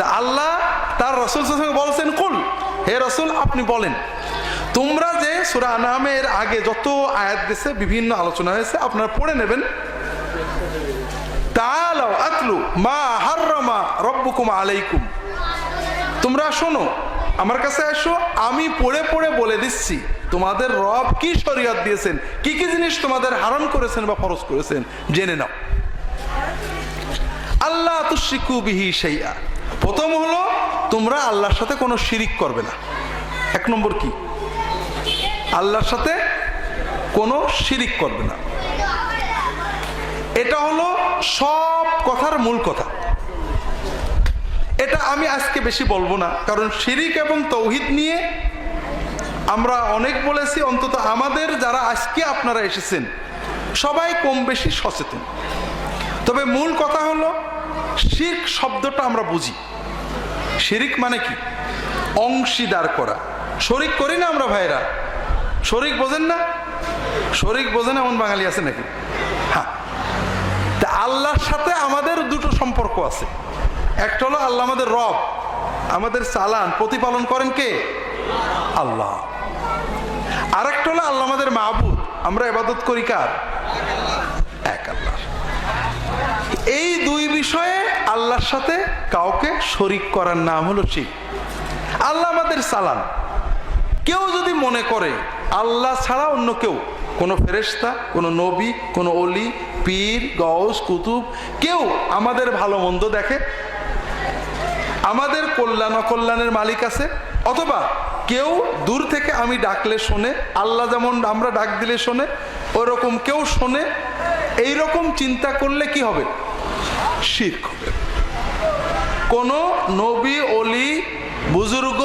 তা আল্লাহ তার রাসূল সাল্লাল্লাহু আলাইহি ওয়াসাল্লাম বলছেন, কুল, হে রাসূল আপনি বলেন, তোমরা যে সূরা আনআমের আগে যত আয়াত দিয়েছে বিভিন্ন আলোচনা হয়েছে আপনারা পড়ে নেবেন। তাআলাউ আতলু মা হাররামা রাব্বুকুম আলাইকুম, তোমরা শোনো, আমার কাছে এসো, আমি পড়ে পড়ে বলে দিচ্ছি তোমাদের রব কি শরীয়ত দিয়েছেন, কি কি জিনিস তোমাদের হারাম করেছেন বা ফরজ করেছেন, জেনে নাও। আল্লাহ তুশরিকু বিহি শাইআ, প্রথম হলো তোমরা আল্লাহর সাথে কোনো শিরিক করবে না। এক নম্বর কি? আল্লাহর সাথে কোনো শিরিক করবে না। এটা হলো সব কথার মূল কথা। এটা আমি আজকে বেশি বলবো না, কারণ শিরিক এবং তৌহিদ নিয়ে আমরা অনেক বলেছি। অন্তত আমাদের যারা আজকে আপনারা এসেছেন সবাই কম বেশি সচেতন। তবে মূল কথা হলো শিরক শব্দটা আমরা বুঝি। শিরিক মানে কি? অংশীদার করা। শরিক করি না আমরা ভাইরা? শরিক বোঝেন না? শরিক বোঝেন এমন বাঙালি আছে নাকি? হ্যাঁ, তা আল্লাহর সাথে আমাদের দুটো সম্পর্ক আছে। একটা হলো আল্লাহ আমাদের রব, আমাদের চালান প্রতিপালন করেন কে? আল্লাহ। আর একটা হলো আল্লাহ আমাদের মাবুদ, আমরা ইবাদত করি কার? এক আল্লাহ। এই দুই বিষয়ে আল্লাহর সাথে কাউকে শরিক করার নাম হলো শিরক। আল্লাহ আমাদের চালান। কেউ যদি মনে করে আল্লাহ ছাড়া অন্য কেউ, কোনো ফেরেশতা, কোনো নবী, কোনো অলি, পীর, গওস, কুতুব, কেউ আমাদের ভালো মন্দ দেখে, আমাদের কল্যাণ অকল্যাণের মালিক আছে, অথবা কেউ দূর থেকে আমি ডাকলে শোনে, আল্লাহ যেমন আমরা ডাক দিলে শোনে ওরকম কেউ শোনে, এইরকম চিন্তা করলে কি হবে? শিরক হবে। কোন নবী, অলি, বুজুর্গ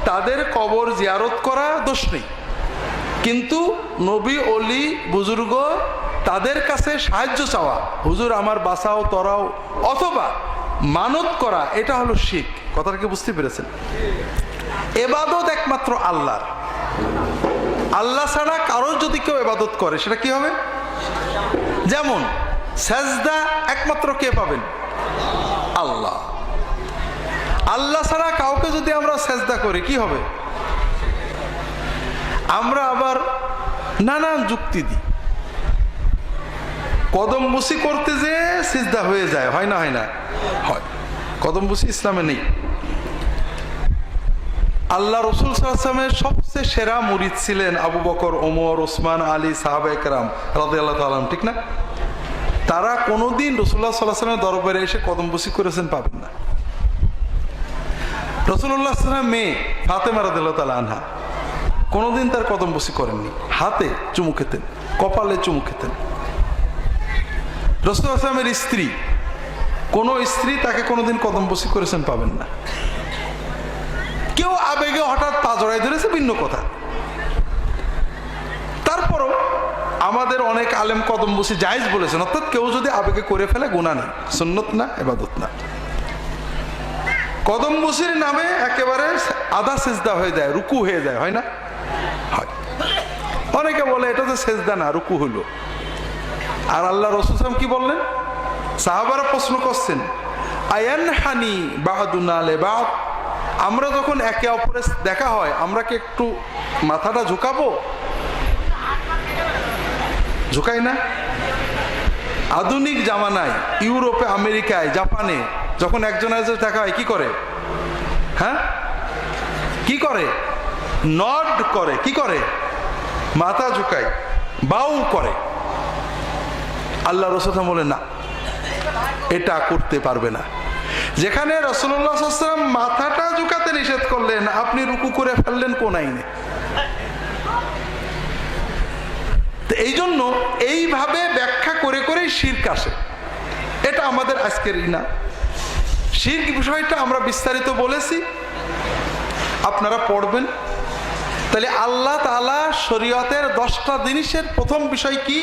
তাদের কবর জিয়ারত করা দোষ নেই, কিন্তু নবী, অলি, বুজুর্গ তাদের কাছে সাহায্য চাওয়া, হুজুর আমার বাঁচাও তরাও, অথবা মানত করা, এটা হলো শিরক। কথাটা কি বুঝতে পেরেছেন? ইবাদত একমাত্র আল্লাহর। আল্লাহ ছাড়া কারোর যদি কেউ ইবাদত করে সেটা কি হবে? যেমন সাজদা একমাত্র কে পাবেন? আল্লাহ। আল্লাহ ছাড়া কাউকে যদি আমরা সাজদা করি কি হবে? আমরা আবার নানান যুক্তি দিই। কদম বুসি করতে যে সিজদা হয়ে যায়, হয় না? হয় না? হয়। কদম বুসি ইসলামে নেই। আল্লাহ রসুল সাল্লাল্লাহু আলাইহি ওয়াসাল্লামের সবচেয়ে সেরা মুরিদ ছিলেন আবু বকর, ওমর, ওসমান, আলী, সাহাবায়ে কেরাম রাদিয়াল্লাহু তাআলা আনহুম, ঠিক না? তারা কোনোদিন রাসূলুল্লাহ সাল্লাল্লাহু আলাইহি ওয়াসাল্লামের দরবারে এসে কদম বুসি করেছেন পাবেন না। রাসূলুল্লাহ সাল্লাল্লাহু আলাইহি ওয়াসাল্লামের মেয়ে ফাতেমা রাদিয়াল্লাহু তাআলা আনহা কোনোদিন তার কদম বুসি করেননি। হাতে চুমু খেতেন, কপালে চুমু খেতেন। রাসূলুল্লাহ সাল্লাল্লাহু আলাইহি ওয়াসাল্লামের স্ত্রী, কোন স্ত্রী তাকে কোনোদিন কদম বুসি করেছেন পাবেন না। কেউ আবেগে হঠাৎ পা জড়াই ধরেছে ভিন্ন কথা, তারপরও আমাদের অনেক আলেম কদম বুসি জায়েজ বলেছেন। অর্থাৎ কেউ যদি আবেগে করে ফেলে গুনাহ নেই, সুন্নত না, ইবাদত না। কদম বুসির নামে একেবারে আধা সেজদা হয়ে যায়, রুকু হয়ে যায়, হয় না? হয়। অনেকে বলে এটা তো সেজদা না, রুকু হলো। আর আল্লাহ রাসূল সাল্লাল্লাহু আলাইহি ওয়াসাল্লাম কি বললেন? সাহাবারা প্রশ্ন করছেন, আয়ানহানি বা'দুনা লিবা'দ, আমরা যখন একে অপরের দেখা হয় আমরা কি একটু মাথাটা ঝুঁকাবো? ঝুঁকাই না? আধুনিক জামানায় ইউরোপে, আমেরিকায়, জাপানে যখন একজন একজন দেখা হয় কি করে? হ্যাঁ, কি করে? নড করে। কি করে? মাথা ঝুঁকায়, বাউ করে। আল্লাহ রাসূল বলেন না, এটা করতে পারবে না। যেখানে রাসূলুল্লাহ সাল্লাল্লাহু আলাইহি ওয়াসাল্লাম মাথাটা ঝুঁকাতে নিষেধ করলেন, আপনি রুকু করে ফেললেন কোন আইনে? এই জন্য এইভাবে ব্যাখ্যা করে করেই শিরক আসে। এটা আমাদের আজকের না। শিরক বিষয়টা আমরা বিস্তারিত বলেছি, আপনারা পড়বেন। তাহলে আল্লাহ তাআলা শরীয়তের 10টা জিনিসের প্রথম বিষয় কি?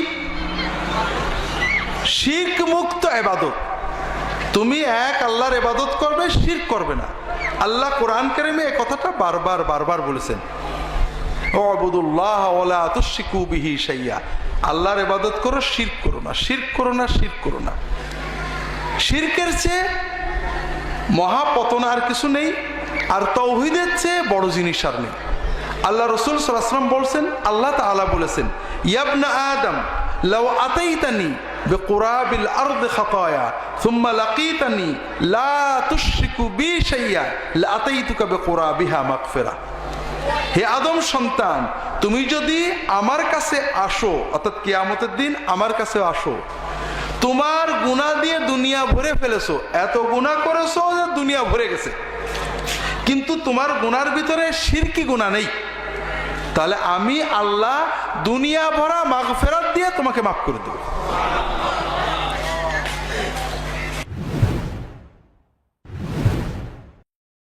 শিরক মুক্ত ইবাদত। তুমি এক আল্লাহর ইবাদত করবে, শিরক করবে না। আল্লাহ কোরআন কারীমে এই কথাটা বারবার বারবার বলেছেন, উবুদুল্লাহ ওয়া লা তুশরিকু বিহি শাইআ। আল্লাহর ইবাদত করো, শিরক করো না, শিরক করো না, শিরক করো না। শিরকের চেয়ে মহাপতন আর কিছু নেই, আর তাওহীদের চেয়ে বড় জিনিস আর নেই। আল্লাহ রসুল সাল্লাল্লাহু আলাইহি ওয়াসাল্লাম বলছেন, আল্লাহ তাআলা বলেছেন, ইয়াবনা আদম লাউ আতাইতানি বিকুরাবিল আরদি খাতায়া সুম্মা লাকিতানি লা তুশরিকু বি শাইয়া লা আতাইতুকা বিকুরাবিহা মাগফিরা। হে আদম সন্তান, তুমি যদি আমার কাছে আসো, অর্থাৎ কিয়ামতের দিন আমার কাছে আসো, তোমার গুনাহ দিয়ে দুনিয়া ভরে ফেলেছো, এত গুনাহ করেছো যে দুনিয়া ভরে গেছে, কিন্তু তোমার গুনার ভিতরে শিরকি গুনাহ নেই, তাহলে আমি আল্লাহ দুনিয়া ভরা মাগফিরাত দিয়ে তোমাকে মাফ করে দেব।